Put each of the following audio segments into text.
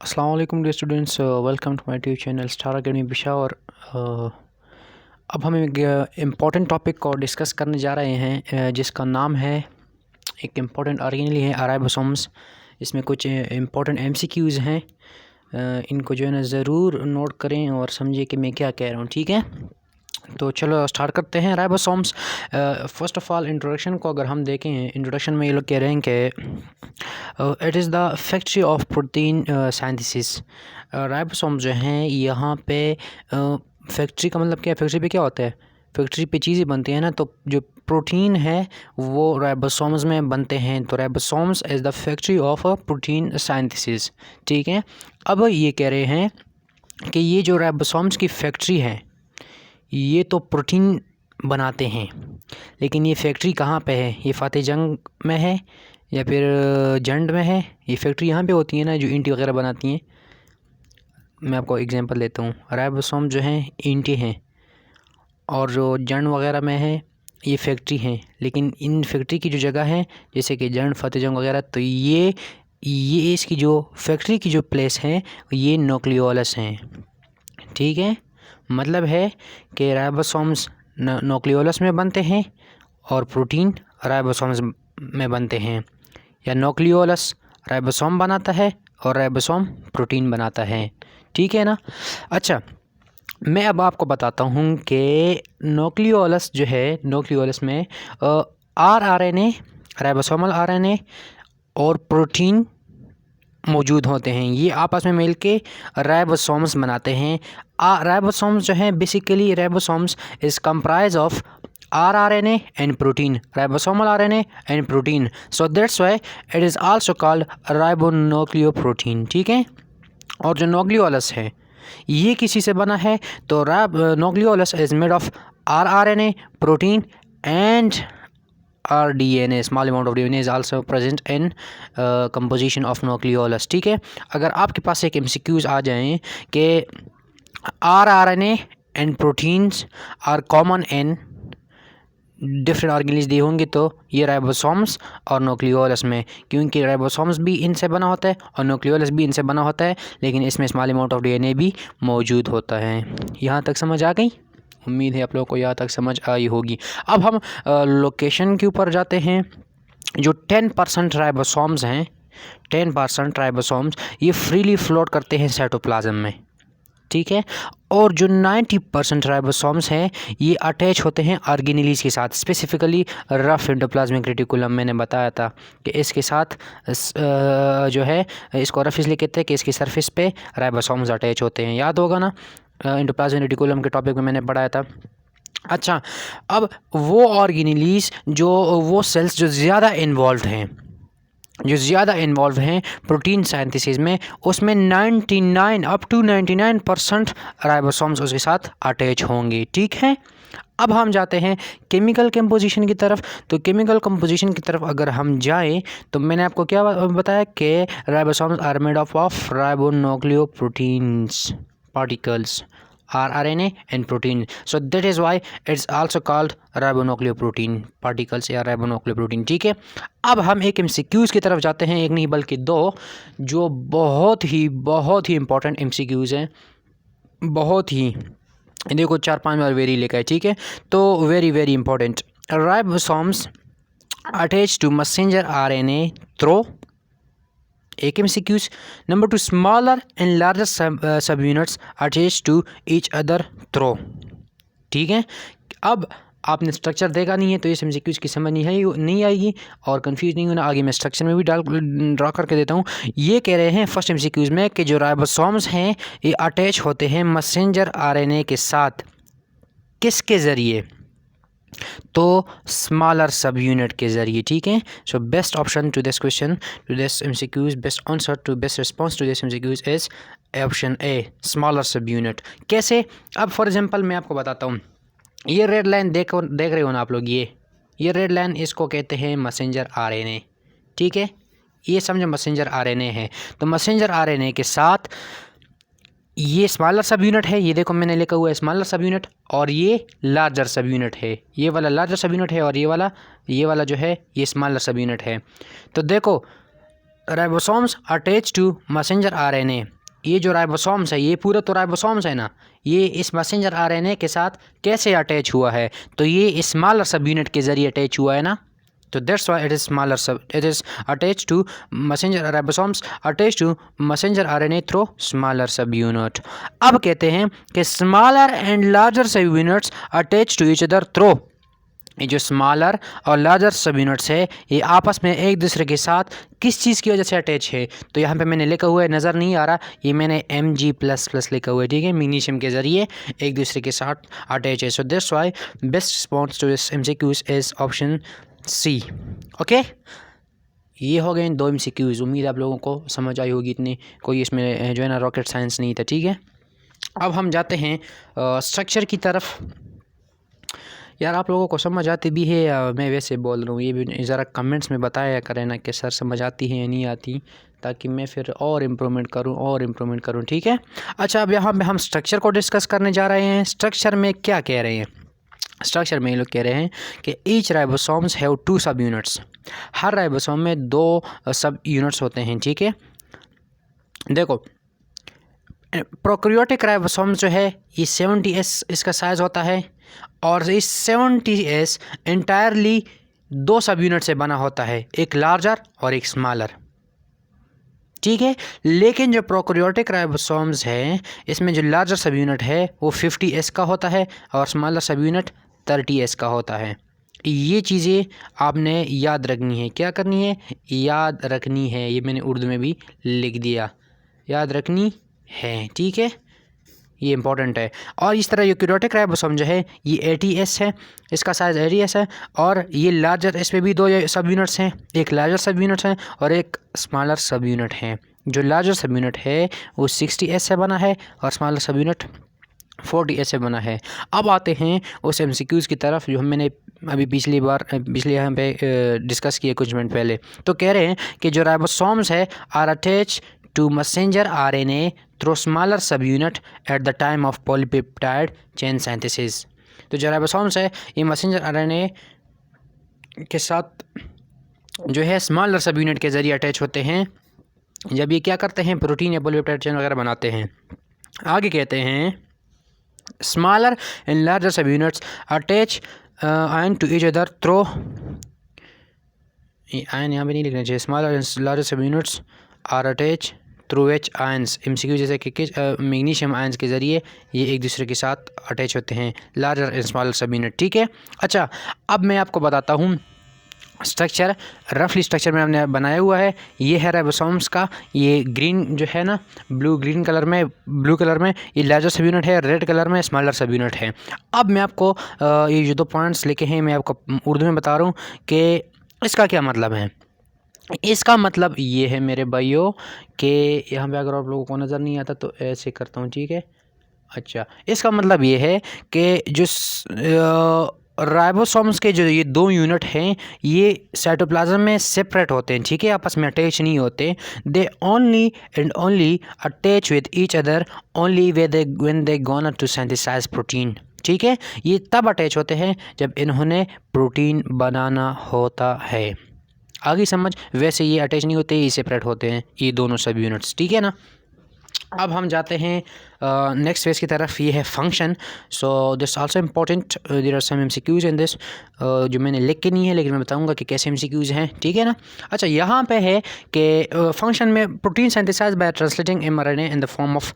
अस्सलाम वालेकुम dear students, welcome to my YouTube channel Star Academy Peshawar. अब हम एक इम्पॉर्टेंट टॉपिक को डिस्कस करने जा रहे हैं, जिसका नाम है, एक इम्पॉर्टेंट ऑर्गेनली है राइबोसोम्स। इसमें कुछ इम्पॉर्टेंट एमसीक्यूज़ हैं, इनको जो है ना ज़रूर नोट करें और समझिए कि मैं क्या कह रहा हूँ। ठीक है, तो चलो स्टार्ट करते हैं। Ribosomes, first of all introduction को अगर हम देखें, इंट्रोडक्शन में ये लोग कह रहे हैं कि it is the factory of protein synthesis. Ribosomes जो हैं यहाँ पे, फैक्ट्री का मतलब क्या है? फैक्ट्री पे क्या होता है? फैक्ट्री पे चीज़ें बनती हैं ना, तो जो प्रोटीन है वो राइबोसोम्स में बनते हैं। तो ribosomes is the factory of protein synthesis. ठीक है, अब ये कह रहे हैं कि ये जो राइबोसोम्स की फैक्ट्री है, ये तो प्रोटीन बनाते हैं, लेकिन ये फैक्ट्री कहाँ पे है? ये फ़तेह जंग में है या फिर जंड में है? ये फैक्ट्री यहाँ पे होती है ना, जो ईंटें वगैरह बनाती हैं। मैं आपको एग्जांपल देता हूँ। राइबोसोम जो हैं ईंटें हैं, और जो जंड वगैरह में है ये फैक्ट्री हैं। लेकिन इन फैक्ट्री की जो जगह है, जैसे कि जंड, फ़तेह जंग वगैरह, तो ये इसकी जो फैक्ट्री की जो प्लेस है, ये न्यूक्लियोलस हैं। ठीक है, मतलब है कि राइबोसोम्स न्यूक्लियोलस में बनते हैं और प्रोटीन राइबोसोम्स में बनते हैं, या न्यूक्लियोलस राइबोसोम बनाता है और राइबोसोम प्रोटीन बनाता है। ठीक है ना। अच्छा, मैं अब आपको बताता हूँ कि न्यूक्लियोलस जो है, न्यूक्लियोलस में आरएनए, राइबोसोमल आरएनए और प्रोटीन मौजूद होते हैं। ये आपस में मिल के राइबोसोम्स बनाते हैं। राइबोसोम्स जो हैं, basically ribosomes is comprise of rRNA and protein, ribosomal RNA and protein, so that's why it is also called ribonucleoprotein। ठीक है, और जो न्यूक्लियोलस है ये किसी से बना है? तो nucleolus is made of rRNA, protein and rDNA, small amount of DNA is also present in composition of nucleolus। ठीक है, अगर आपके पास एक MCQs आ जाएं कि rRNA and proteins are common in different organisms दिए होंगे, तो ये राइबोसोम्स और न्यूक्लियोलस में, क्योंकि राइबोसोम्स भी इनसे बना होता है और न्यूक्लियोलस भी इनसे बना होता है, लेकिन इसमें स्मॉल अमाउंट ऑफ DNA भी मौजूद होता है। यहाँ तक समझ आ गई? उम्मीद है आप लोगों को यहाँ तक समझ आई होगी। अब हम लोकेशन के ऊपर जाते हैं। जो 10% राइबोसोम्स हैं, 10% राइबोसोम्स ये फ्रीली फ्लोट करते हैं साइटोप्लाज्म में। ठीक है, और जो 90% राइबोसोम्स हैं ये अटैच होते हैं ऑर्गेनेलीज के साथ, स्पेसिफिकली रफ एंडोप्लाज्मिक रेटिकुलम। मैंने बताया था कि इसके साथ जो है, इसको रफ इसलिए कहते हैं कि इसकी सरफेस पे राइबोसोम्स अटैच होते हैं। याद होगा ना, एंडोप्लाज्मिक रेटिकुलम के टॉपिक में मैंने पढ़ाया था। अच्छा, अब वो ऑर्गेनेलीज, जो वो सेल्स जो ज़्यादा इन्वॉल्व हैं प्रोटीन सिंथेसिस में, उसमें 99% राइबोसोम्स उसके साथ अटैच होंगे। ठीक है, अब हम जाते हैं केमिकल कंपोजिशन की तरफ। तो केमिकल कंपोजिशन की तरफ अगर हम जाएं, तो मैंने आपको क्या बताया कि ribosomes are made of ribonucleoproteins particles, rRNA and protein, so that is why it's also called ribonucleoprotein particles या ribonucleoprotein। ठीक है, अब हम एक MCQs की तरफ जाते हैं, एक नहीं बल्कि दो, जो बहुत ही इंपॉर्टेंट MCQs हैं। बहुत ही, देखो 4-5 बार वेरी लिखा है। ठीक है, तो very important. Ribosomes attach to messenger RNA through, एक MCQs। नंबर 2, smaller and larger sub units attach to each other through. ठीक है, अब आपने स्ट्रक्चर देखा नहीं है, तो इस MCQs की समझ नहीं आएगी और कंफ्यूज नहीं होना। आगे मैं स्ट्रक्चर में भी ड्रा करके देता हूँ। ये कह रहे हैं फर्स्ट MCQs में कि जो राइबोसोम्स हैं ये अटैच होते हैं मैसेंजर RNA के साथ। किसके ज़रिए? तो स्मॉलर सब यूनिट के ज़रिए। ठीक है, so best option to this question, to this MCQs, best answer to best response to this MCQs is option A, smaller sub unit. कैसे? अब फॉर एग्जांपल मैं आपको बताता हूँ। ये रेड लाइन देख रहे हो ना आप लोग, ये रेड लाइन, इसको कहते हैं मैसेंजर RNA। ठीक है, ये समझो मैसेंजर RNA है। तो मैसेंजर RNA के साथ ये स्मॉलर सब यूनिट है, ये देखो मैंने लिखा हुआ है स्मॉलर सब यूनिट, और ये लार्जर सब यूनिट है। ये वाला लार्जर सब यूनिट है और ये वाला जो है ये स्मॉलर सब यूनिट है। तो देखो ribosomes attach to messenger RNA. ये जो राइबोसोम्स है, ये पूरा तो राइबोसोम्स है ना, ये इस मैसेंजर आरएनए के साथ कैसे अटैच हुआ है, तो ये स्मॉलर सब यूनिट के ज़रिए अटैच हुआ है ना, तो that's why it is smaller sub, it is attach to messenger ribosomes attach to messenger RNA through smaller sub unit. अब कहते हैं कि smaller and larger sub units attach to each other through. ये जो स्मॉलर और larger sub units है, ये आपस में एक दूसरे के साथ किस चीज़ की वजह से अटैच है, तो यहाँ पे मैंने लिखा हुआ है, नज़र नहीं आ रहा, ये मैंने Mg++ लिखा हुआ है, ठीक है, मैग्नीशियम के ज़रिए एक दूसरे के साथ अटैच है। So that's why best response to this MCQs is option C. Okay, ये हो गए 2 MCQs। उम्मीद आप लोगों को समझ आई होगी, इतनी कोई इसमें जो है ना रॉकेट साइंस नहीं था, ठीक है। अब हम जाते हैं स्ट्रक्चर की तरफ। यार आप लोगों को समझ आती भी है या मैं वैसे बोल रहा हूँ, ये भी ज़रा कमेंट्स में बताया करें ना कि सर समझ आती है या नहीं आती, ताकि मैं फिर और इम्प्रूवमेंट करूँ, ठीक है। अच्छा, अब यहाँ पे हम स्ट्रक्चर को डिस्कस करने जा रहे हैं। स्ट्रक्चर में क्या कह रहे हैं, स्ट्रक्चर में ये लोग कह रहे हैं कि ईच राइबोसोम्स हैव 2 सब यूनिट्स। हर राइबोसोम में 2 सब यूनिट्स होते हैं, ठीक है। देखो, प्रोकैरियोटिक राइबोसोम्स जो है ये 70S इसका साइज़ होता है, और इस 70S इंटायरली 2 सब यूनिट से बना होता है, एक लार्जर और एक स्मॉलर, ठीक है। लेकिन जो प्रोकैरियोटिक राइबोसोम्स हैं, इसमें जो लार्जर सब यूनिट है वो 50S का होता है और स्मॉलर सब यूनिट 30S का होता है। ये चीज़ें आपने याद रखनी है। क्या करनी है? याद रखनी है। ये मैंने उर्दू में भी लिख दिया, याद रखनी है, ठीक है, ये इंपॉर्टेंट है। और इस तरह यूकैरियोटिक राइबोसोम जो है ये 80S है, इसका साइज़ 80S है, और ये लार्जर, इसमें भी 2 सब यूनिट्स हैं, एक लार्जर सब यूनिट है और एक स्मॉलर सब यूनिट है। जो लार्जर सब यूनिट है वो 60S से बना है और स्मॉलर सब यूनिट 40S से बना है। अब आते हैं उस MCQs की तरफ जो मैंने अभी पिछले यहाँ पे डिस्कस किए कुछ मिनट पहले। तो कह रहे हैं कि जो राइबोसोम्स है are attach to messenger RNA through smaller subunit at the time of polypeptide chain synthesis। तो जो राइबोसोम्स है ये मैसेंजर RNA के साथ जो है स्मॉलर सब यूनिट के ज़रिए अटैच होते हैं जब ये क्या करते हैं, प्रोटीन या पॉलीपेप्टाइड चेन वगैरह बनाते हैं। आगे कहते हैं smaller and larger sub units attach ion to each other through, ion यहाँ पे नहीं लिखना चाहिए, smaller and larger sub units are attach through which ions, MCQ जैसे कि मैग्नीशियम आयंस के ज़रिए ये एक दूसरे के साथ अटैच होते हैं, larger and smaller sub unit, ठीक है। अच्छा, अब मैं आपको बताता हूँ स्ट्रक्चर, रफली स्ट्रक्चर में हमने बनाया हुआ है। ये है राइबोसोम्स का, ये ग्रीन जो है ना, ब्लू कलर में ये लार्जर सब यूनिट है, रेड कलर में स्मॉलर सब यूनिट है। अब मैं आपको ये जो 2 पॉइंट्स लिखे हैं मैं आपको उर्दू में बता रहा हूँ कि इसका क्या मतलब है। इसका मतलब ये है मेरे भाइयों कि यहाँ पे अगर आप लोगों को नज़र नहीं आता तो ऐसे करता हूँ, ठीक है। अच्छा, इसका मतलब ये है कि जो राइबोसोम्स के जो ये 2 यूनिट हैं ये साइटोप्लाज्म में सेपरेट होते हैं, ठीक है, आपस में अटैच नहीं होते। They only and only attach with each other only when they gonna to synthesize protein, ठीक है। ये तब अटैच होते हैं जब इन्होंने प्रोटीन बनाना होता है। आगे समझ, वैसे ये अटैच नहीं होते, ये सेपरेट होते हैं ये दोनों सब यूनिट्स, ठीक है ना। अब हम जाते हैं नेक्स्ट फेज की तरफ, ये है function. So this also important, there are some MCQs in this, जो मैंने लिख के नहीं है लेकिन मैं बताऊंगा कि कैसे MCQs हैं, ठीक है ना। अच्छा, यहाँ पे है कि फंक्शन में protein synthesise by translating mRNA in the form of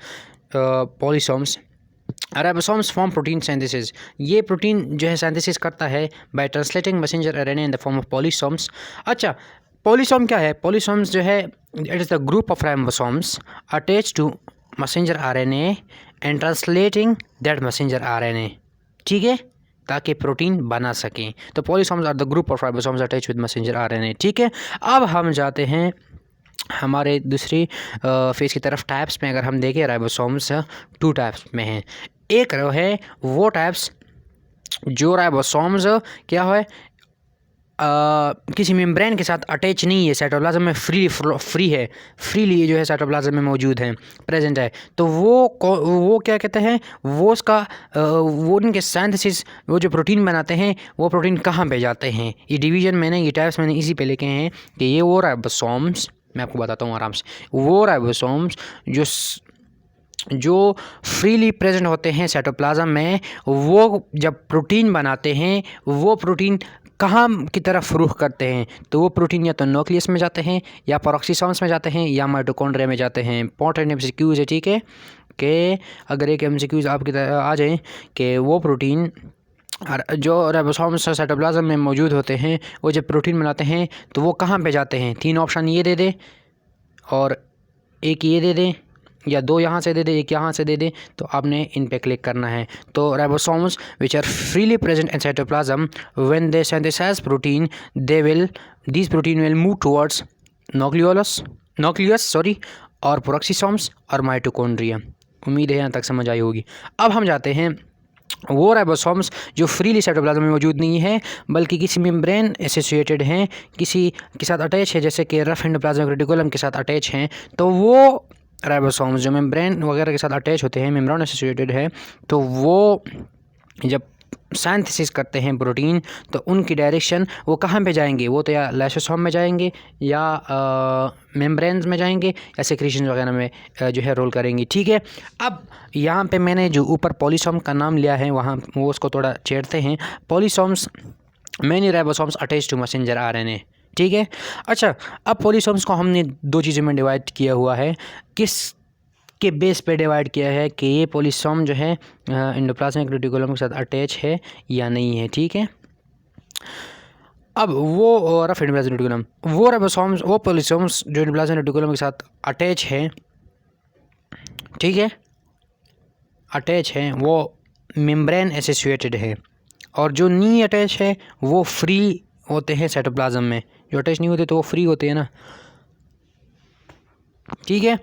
polysomes, ribosomes form protein synthesis. ये प्रोटीन जो है सिंथेसिस करता है by translating messenger RNA in the form of polysomes. अच्छा, पॉलीसोम क्या है? पॉलीसोम्स जो है it is the group of ribosomes attach to messenger RNA and translating that messenger RNA, ठीक है, ताकि प्रोटीन बना सकें। तो polysomes are the group of ribosomes attach with messenger RNA, ठीक है। अब हम जाते हैं हमारे दूसरी फेज़ की तरफ। टाइप्स में अगर हम देखें, राइबोसोम्स 2 टाइप्स में हैं। एक है वो टाइप्स जो राइबोसोम्स क्या है किसी मेम्ब्रेन के साथ अटैच नहीं है, साइटोप्लाज्म में फ्रीली जो है साइटोप्लाज्म में मौजूद है, प्रेजेंट है। तो वो क्या कहते हैं, वो उसका वो उनके सिंथेसिस, वो जो प्रोटीन बनाते हैं वो प्रोटीन कहाँ पे जाते हैं। ये डिवीज़न मैंने, ये टाइप्स मैंने इसी पे लिखे हैं कि ये वो राइबोसोम्स मैं आपको बताता हूँ आराम से। वो राइबोसोम्स जो फ्रीली प्रेजेंट होते हैं साइटोप्लाज्म में, वो जब प्रोटीन बनाते हैं, वो प्रोटीन कहाँ की तरफ रुख करते हैं? तो वो प्रोटीन या तो न्यूक्लियस में जाते हैं, या पेरोक्सीसोम्स में जाते हैं, या माइटोकॉन्ड्रिया में जाते हैं। इंपॉर्टेंट एमसीक्यूज है, ठीक है। कि अगर एक एमसीक्यूज आपकी आ जाए कि वो प्रोटीन जो राइबोसोम्स साइटोप्लाज्म में मौजूद होते हैं, वो जब प्रोटीन बनाते हैं तो वो कहाँ पे जाते हैं? 3 ऑप्शन ये दे दे और एक ये दे दें, या 2 यहाँ से दे दे, एक यहाँ से दे दे, तो आपने इन पे क्लिक करना है। तो ribosomes which are freely present in cytoplasm, when they synthesize protein, this protein will move towards nucleus और पेरोक्सीसोम्स और माइटोकॉन्ड्रिया। उम्मीद है यहाँ तक समझ आई होगी। अब हम जाते हैं वो राइबोसोम्स जो फ्रीली साइटोप्लाज्म में मौजूद नहीं है, बल्कि किसी मेम्ब्रेन एसोसिएटेड हैं, किसी के साथ अटैच है, जैसे कि रफ एंडोप्लाज्मिक रेटिकुलम के साथ अटैच हैं। तो वो राइबोसोम्स जो मेम्ब्रेन वगैरह के साथ अटैच होते हैं, मेम्ब्रेन एसोसिएटेड है, तो वो जब सिंथेसिस करते हैं प्रोटीन, तो उनकी डायरेक्शन वो कहाँ पे जाएंगे? वो तो या लाइसोसोम में जाएंगे, या मेम्ब्रेन्स में जाएंगे, या सेक्रीशन वगैरह में जो है रोल करेंगी, ठीक है। अब यहाँ पे मैंने जो ऊपर पॉलीसोम का नाम लिया है, वहाँ वो उसको थोड़ा छेड़ते हैं। Polysomes many ribosomes attach to messenger RNA, ठीक है। अच्छा, अब पॉलीसोम्स को हमने 2 चीज़ों में डिवाइड किया हुआ है। किस के बेस पे डिवाइड किया है कि ये पॉलीसोम जो है एंडोप्लाज्मिक रेटिकुलम के साथ अटैच है या नहीं है, ठीक है। अब वो रफ एंडोप्लाज्मिक रेटिकुलम, वो राइबोसोम्स, वो पॉलीसोम्स जो एंडोप्लाज्मिक रेटिकुलम के साथ अटैच है, ठीक है, अटैच है, वो मेम्ब्रेन एसोसिएटेड है। और जो नहीं अटैच है वो फ्री होते हैं साइटोप्लाज्म में। जो अटैच नहीं होते तो वो फ्री होते हैं ना, ठीक है।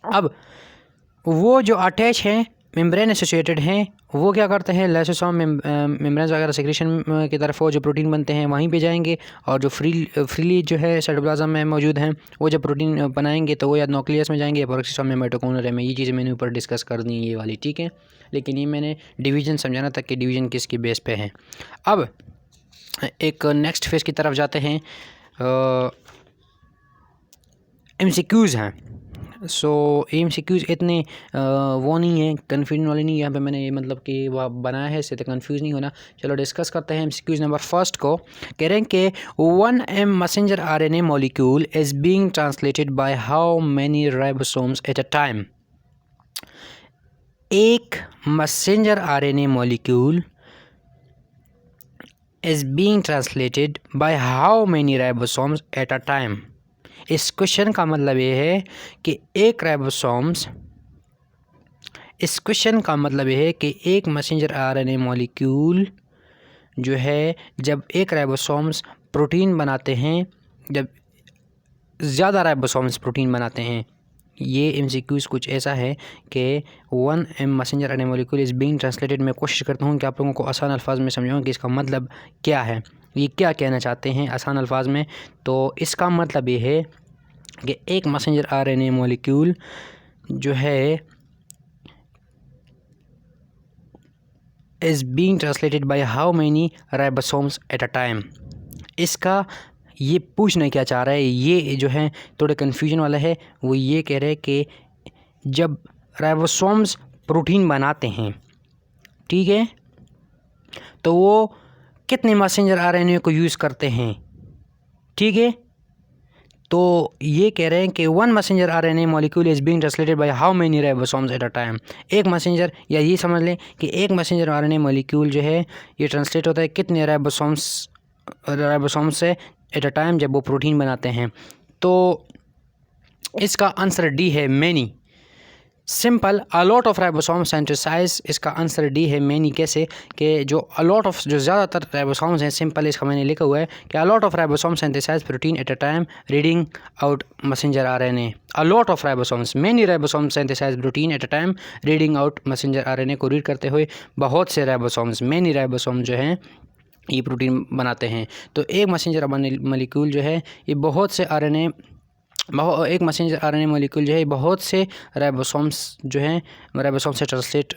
अब वो जो अटैच हैं, मेम्ब्रेन एसोसिएटेड हैं, वो क्या करते हैं? लाइसोसोम मेम्ब्रेन्स वगैरह सेक्रेशन की तरफ वो जो प्रोटीन बनते हैं वहीं पे जाएंगे, और जो फ्रीली जो है साइटोप्लाज्म में मौजूद हैं, वो जब प्रोटीन बनाएंगे तो वो या न्यूक्लियस में जाएंगे या पेरोक्सीसोम में, माइटोकॉन्ड्रिया में। ये चीज़ें मैंने ऊपर डिस्कस कर दी ये वाली, ठीक है। लेकिन ये मैंने डिवीज़न समझाना था कि डिवीज़न किसकी बेस पे है। अब एक नेक्स्ट फेज़ की तरफ जाते हैं। एमसीक्यूज़ हैं। सो एमसीक्यूज़ इतने वो नहीं है, कन्फ्यूजन वाले नहीं। यहाँ पे मैंने ये मतलब कि वह बनाया है, इससे तो कन्फ्यूज़ नहीं होना। चलो डिस्कस करते हैं एमसीक्यूज़ नंबर फर्स्ट को। कह रहे हैं कि 1M messenger RNA molecule is being translated by how many ribosomes at a time. एक messenger RNA molecule is being translated by how many ribosomes at a time। इस question का मतलब ये है कि एक राइबोसोम्स, इस क्वेश्चन का मतलब ये है कि एक मैसेंजर आरएनए मॉलिक्यूल जो है, जब एक राइबोसोम्स प्रोटीन बनाते हैं, जब ज़्यादा राइबोसोम्स प्रोटीन बनाते हैं, ये एमसीक्यूज़ कुछ ऐसा है कि 1M messenger RNA molecule is being translated. मैं कोशिश करता हूँ कि आप लोगों को आसान अल्फाज में समझाऊँ कि इसका मतलब क्या है, ये क्या कहना चाहते हैं आसान अल्फाज में। तो इसका मतलब ये है कि एक मैसेंजर आरएनए मॉलिक्यूल जो है is being translated by how many ribosomes at a time. इसका ये पूछना क्या चाह रहा है, ये जो है थोड़ा कन्फ्यूजन वाला है। वो ये कह रहे हैं कि जब राइबोसोम्स प्रोटीन बनाते हैं, ठीक है, तो वो कितने मैसेंजर आरएनए को यूज़ करते हैं, ठीक है। तो ये कह रहे हैं कि 1 messenger RNA molecule is being translated by how many ribosomes at a time. एक मैसेंजर, या ये समझ लें कि एक मैसेंजर आरएनए मॉलिक्यूल जो है ये ट्रांसलेट होता है कितने राइबोसोम्स से एट अ टाइम, जब वो प्रोटीन बनाते हैं। तो इसका आंसर डी है, many. Simple, a lot of ribosome synthesize, इसका आंसर डी है, मैनी। कैसे कि जो अलॉट ऑफ, जो ज़्यादातर राइबोसोम्स हैं, सिंपल इसका मैंने लिखा हुआ है कि a lot of ribosome synthesize protein at a time reading out messenger RNA. A lot of ribosomes, many ribosome synthesize protein at a time reading out messenger RNA को रीड करते हुए बहुत से राइबोसोम्स, मैनी राइबोसोम जो हैं ये प्रोटीन बनाते हैं। तो एक मैसेंजर मॉलिक्यूल जो है ये बहुत से आरएनए, एक मैसेंजर आरएनए मॉलिक्यूल जो है बहुत से राइबोसोम्स जो हैं, राइबोसोम से ट्रांसलेट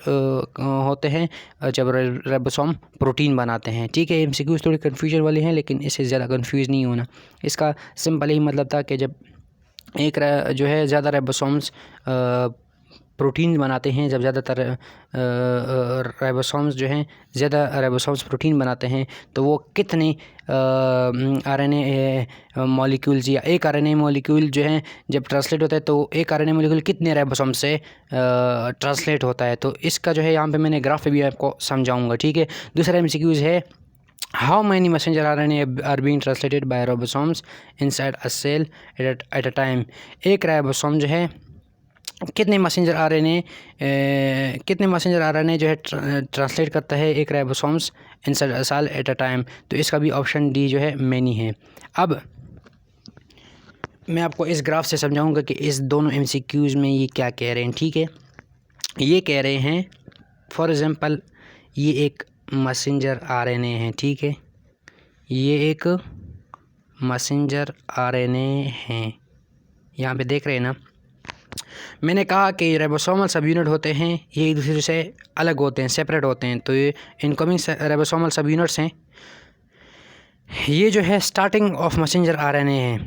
होते हैं जब राइबोसोम प्रोटीन बनाते हैं, ठीक है। एमसीक्यूज़ थोड़ी कन्फ्यूजन वाले हैं, लेकिन इससे ज़्यादा कन्फ्यूज़ नहीं होना। इसका सिंपल ही मतलब था कि जब जो है ज़्यादा राइबोसोम्स प्रोटीन बनाते हैं। जब ज़्यादातर राइबोसोम्स जो हैं ज़्यादा राइबोसोम्स प्रोटीन बनाते हैं तो वो कितने आरएनए मॉलिक्यूल्स या एक आरएनए मॉलिक्यूल जो है जब ट्रांसलेट होता है तो एक आरएनए मॉलिक्यूल कितने राइबोसोम्स से ट्रांसलेट होता है। तो इसका जो है यहाँ पे मैंने ग्राफ भी आपको समझाऊंगा, ठीक है। दूसरा MCQs है, how many messenger RNA are being translated by ribosomes inside a cell at a time. एक राइबोसोम जो है कितने मैसेंजर RNA जो है ट्रांसलेट करता है एक ribosomes inside a cell at a time. तो इसका भी ऑप्शन डी जो है मैनी है। अब मैं आपको इस ग्राफ से समझाऊंगा कि इस दोनों MCQs में ये क्या कह रहे हैं, ठीक है। ये कह रहे हैं फॉर एग्ज़ाम्पल ये एक मैसेंजर RNA है, ठीक है। ये एक मैसेंजर RNA है, यहाँ पे देख रहे हैं ना। मैंने कहा कि राइबोसोमल सब यूनिट होते हैं ये एक दूसरे से अलग होते हैं, सेपरेट होते हैं। तो ये इनकमिंग राइबोसोमल सब यूनिट्स हैं। ये जो है स्टार्टिंग ऑफ मैसेंजर RNA है,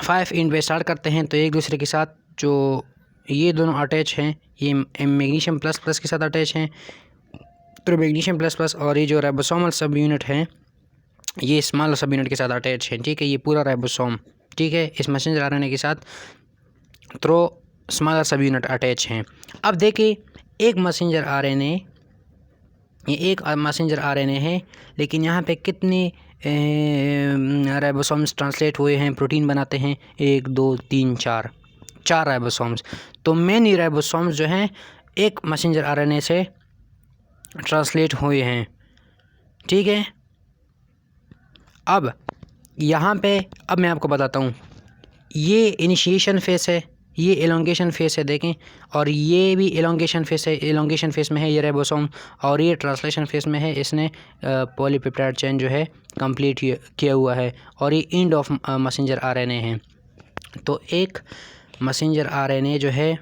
5 इंड पे स्टार्ट करते हैं। तो एक दूसरे के साथ जो ये दोनों अटैच हैं, ये मैग्नीशियम प्लस प्लस के साथ अटैच हैं। तो मैग्नीशियम प्लस प्लस और ये जो राइबोसोमल सब यूनिट हैं ये स्मॉल सब यूनिट के साथ अटैच है, ठीक है। ये पूरा राइबोसोम, ठीक है, इस मैसेंजर RNA के साथ through smaller sub unit attach हैं। अब देखिए एक मैसेंजर RNA, ये एक मैसेंजर RNA है, लेकिन यहाँ पे कितने राइबोसोम्स ट्रांसलेट हुए हैं, प्रोटीन बनाते हैं, 1 2 3 4 राइबोसोम्स। तो मैनी राइबोसोम्स जो हैं एक मैसेंजर RNA से ट्रांसलेट हुए हैं, ठीक है। अब यहाँ पे अब मैं आपको बताता हूँ, ये इनिशिएशन फेस है, ये एलोंगेशन फेस है, देखें। और ये भी एलोंगेशन फेस है, एलोंगेशन फेस में है ये राइबोसोम, और ये ट्रांसलेशन फेस में है, इसने पॉलीपेप्टाइड चेन जो है कंप्लीट किया हुआ है। और ये एंड ऑफ मैसेंजर RNA है। तो एक मैसेंजर RNA जो है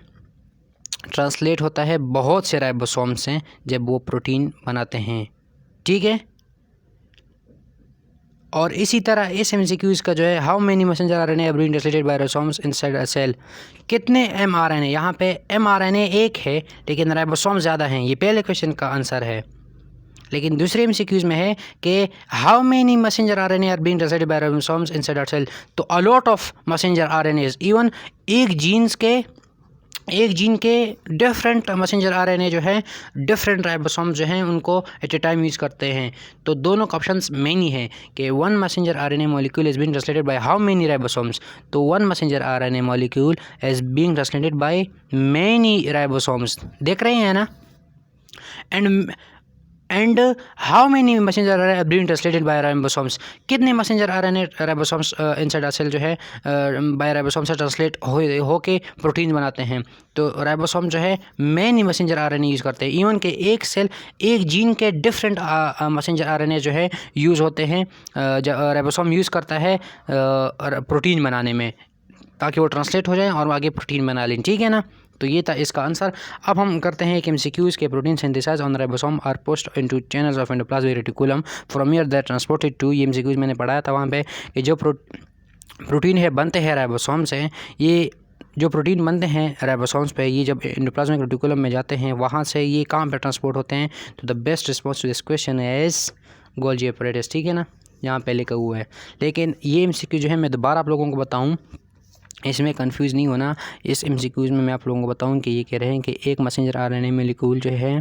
ट्रांसलेट होता है बहुत से राइबोसोम से जब वो प्रोटीन बनाते हैं, ठीक है। और इसी तरह इस MCQs का जो है, how many messenger RNA are being translated by ribosomes inside a cell. कितने mRNA, यहाँ पे mRNA एक है लेकिन राइबोसोम ज़्यादा हैं, ये पहले क्वेश्चन का आंसर है। लेकिन दूसरे MCQs में है कि how many messenger RNA are being translated by ribosomes inside a cell. तो a lot of messenger RNAs, even एक जीन के डिफरेंट मैसेंजर RNA जो है डिफरेंट राइबोसोम्स जो हैं उनको एट ए टाइम यूज़ करते हैं। तो दोनों का ऑप्शंस मैनी है कि one messenger RNA molecule is being translated by how many ribosomes. तो one messenger RNA molecule is being translated by many ribosomes, देख रहे हैं ना। And how many messenger RNA are being translated by ribosomes. कितने messenger RNA ribosomes inside a cell जो है bye ribosome से translate हो के प्रोटीन बनाते हैं। तो राइबोसोम जो है मैनी मैसेंजर RNA यूज़ करते हैं, इवन के एक सेल एक जीन के डिफरेंट मैसेंजर RNA जो है यूज़ होते हैं, राइबोसोम यूज़ करता है प्रोटीन बनाने में, ताकि वो ट्रांसलेट हो जाए और आगे प्रोटीन बना लें, ठीक है ना। तो ये था इसका आंसर। अब हम करते हैं कि MCQs के protein synthesize on ribosome are post into channels of endoplasmic reticulum from here that transported to. ये MCQs मैंने पढ़ाया था वहाँ पे कि जो प्रोटीन है बनते हैं राइबोसोम से, ये जो प्रोटीन बनते हैं राइबोसोम्स पे, ये जब एंडोप्लाज्मिक रेटिकुलम में जाते हैं वहाँ से ये कहाँ पे ट्रांसपोर्ट होते हैं। तो the best response to this question is Golgi apparatus, ठीक है ना, यहाँ पे लिखा हुआ है। लेकिन ये MCQ जो है मैं दोबारा आप लोगों को बताऊँ, इसमें कंफ्यूज नहीं होना। इस MCQs में मैं आप लोगों को बताऊं कि ये कह रहे हैं कि एक मैसेंजर RNA मॉलिक्यूल जो है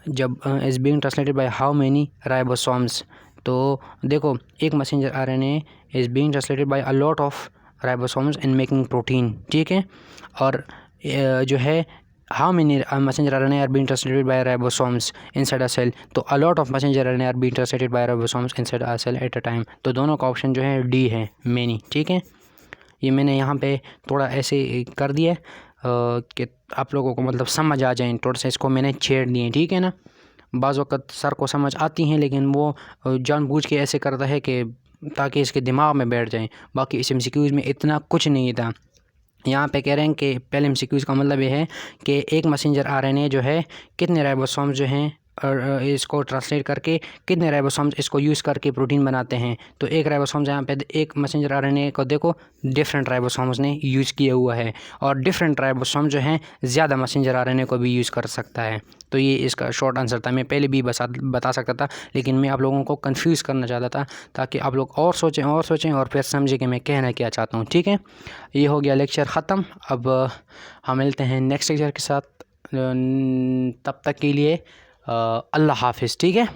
जब is being translated by how many ribosomes. तो देखो एक messenger RNA is being translated by a lot of ribosomes in making protein, ठीक है। और जो है how many messenger RNA are being translated by ribosomes inside a cell. तो a lot of messenger RNA are being translated by ribosomes inside a cell at a time. तो दोनों का option जो है डी है, मैनी, ठीक है। ये मैंने यहाँ पे थोड़ा ऐसे कर दिया कि आप लोगों को मतलब समझ आ जाए, थोड़ा सा इसको मैंने छेड़ दिए, ठीक है ना। बाज़ वक़्त सर को समझ आती हैं लेकिन वो जानबूझ के ऐसे करता है कि ताकि इसके दिमाग में बैठ जाए। बाकी इस MCQs में इतना कुछ नहीं था। यहाँ पे कह रहे हैं कि पहले MCQs का मतलब ये है कि एक मैसेंजर RNA जो है कितने राइबोसोम्स जो हैं इसको ट्रांसलेट करके कितने राइबोसोम्स इसको यूज़ करके प्रोटीन बनाते हैं। तो एक राइबोसोम्स यहाँ पे एक मैसेंजर आरएनए को देखो डिफरेंट राइबोसोम्स ने यूज़ किया हुआ है, और डिफरेंट राइबोसोम जो हैं ज़्यादा मैसेंजर आरएनए को भी यूज़ कर सकता है। तो ये इसका शॉर्ट आंसर था। मैं पहले भी बता सकता था, लेकिन मैं आप लोगों को कंफ्यूज करना चाहता था ताकि आप लोग और सोचें और फिर समझें कि मैं कहना क्या चाहता हूँ। ठीक है, ये हो गया लेक्चर ख़त्म। अब हम मिलते हैं नेक्स्ट लेक्चर के साथ। तब तक के लिए अल्लाह हाफिज़। ठीक है।